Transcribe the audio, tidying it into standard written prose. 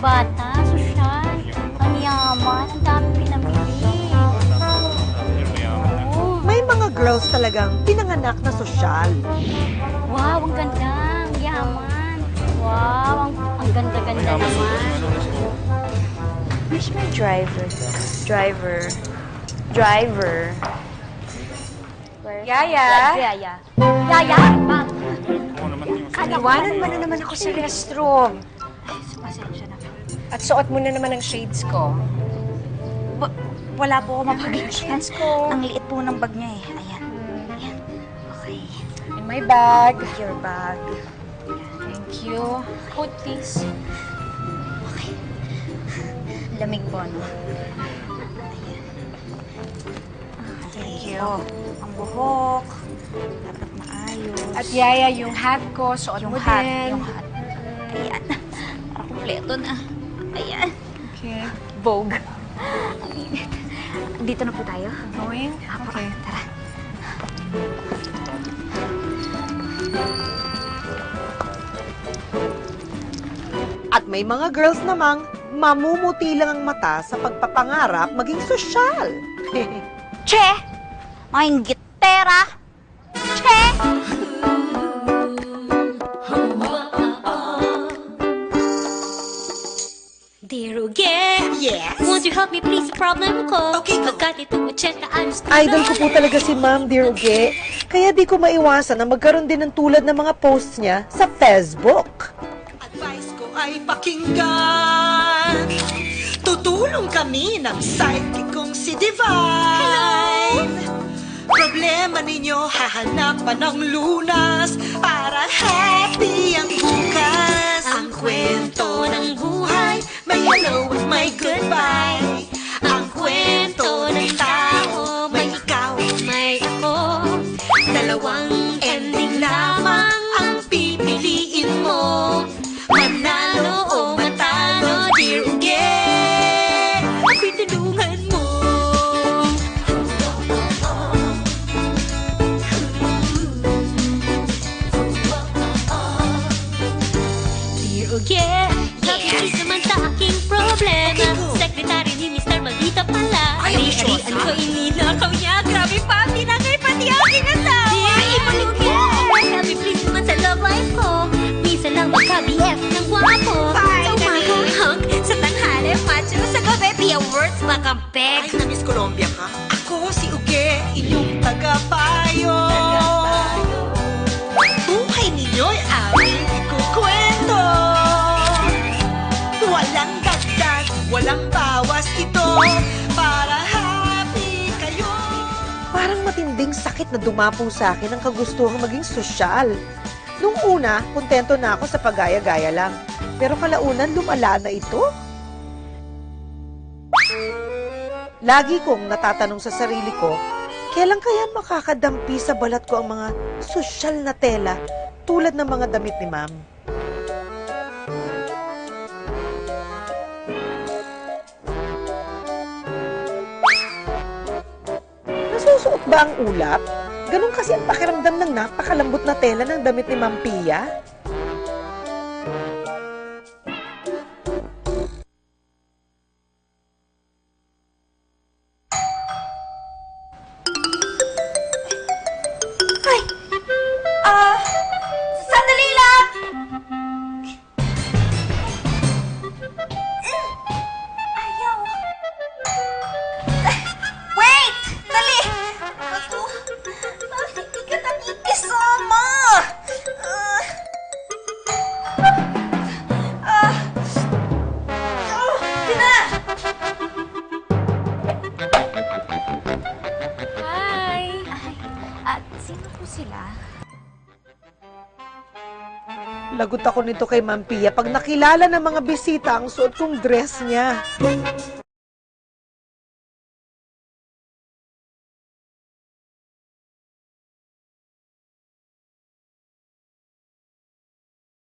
bata, sosyal. Ang yaman, ang dami pinamili. Oo. May mga girls talagang pinanganak na sosyal. Wow, ang ganda. Ang yaman. Wow, ang ganda-ganda naman. Where's my driver? Driver. Yaya? Yaya. Yaya? Ma'am. Iwanan mo na naman ako sa restroom. Pasensya na. At suot mo na naman ang shades ko. Wala po ako mapagin shades ko. Ang liit po ng bag niya eh. Ayan. Ayan. Okay. In my bag. Your bag. Thank you. Coat, please. Okay. Lamig po, no? Thank you. Ang buhok. Dapat maayos. At Yaya, yung hat ko, suot mo din. Yung hat. Ayan. Para kumpleto na. Ayan. Okay. Vogue. Ang init. Dito na po tayo. Going? Okay. Tara. At may mga girls namang mamumuti lang ang mata sa pagpapangarap maging sosyal. Che! Mga gitera! Che! Dear Uge, Yes? won't you help me please sa problem ko? Okay, go. Pagkat ito check na I'm still Idol ko po talaga si Ma'am Dear Uge. Kaya di ko maiwasan na magkaroon din ng tulad ng mga posts niya sa Facebook. Advice ko ay pakinggan. Tutulong kami ng sidekick kong si Divine. Problema ninyo, hahanapan ng lunas para happy ang bukas. Ang kwento ng buhay, may hello at may goodbye. Ang kwento ng tao, may ikaw at may ako. Dalawang ending lamang ang pipiliin mo. Manalo o matalo, dear Uge, ako'y tulungan mo. Dear Uge, sabi please naman sa aking problema. Sekretary ni Mr. Maldita pala. Ari-arian ko ininakaw niya. Grabe pa, tinangay pati aking asawa. Dear Uge, sabi please naman sa love life ko. Minsan lang magka-BF ng gwapo. Sa umaga, hunk. Sa tanghali, macho. Sa gabi, via words, makampeg. Ay, na-miss Colombia ka? Ako si Uge, inyong tagapayo. Buhay ninyo'y aming ikukwento. Walang dagdag, walang bawas ito. Para happy kayo. Parang matinding sakit na dumapo sa akin ang kagustuhang maging sosyal. Nung una, kontento na ako sa pagaya-gaya lang. Pero kalaunan, lumala na ito. Lagi kong natatanong sa sarili ko, kailan kaya makakadampi sa balat ko ang mga sosyal na tela tulad ng mga damit ni Ma'am? Nasusuot ba ang ulap? Ganun kasi ang pakiramdam ng napakalambot na tela ng damit ni Ma'am Pia. Sandali lang! Ayaw. Wait! Dali! Ito, bakit hindi ka nakikisama? Tina! Hi! Sino po sila? Lagot ako nito kay Ma'am Pia pag nakilala ng mga bisita ang suot kong dress niya.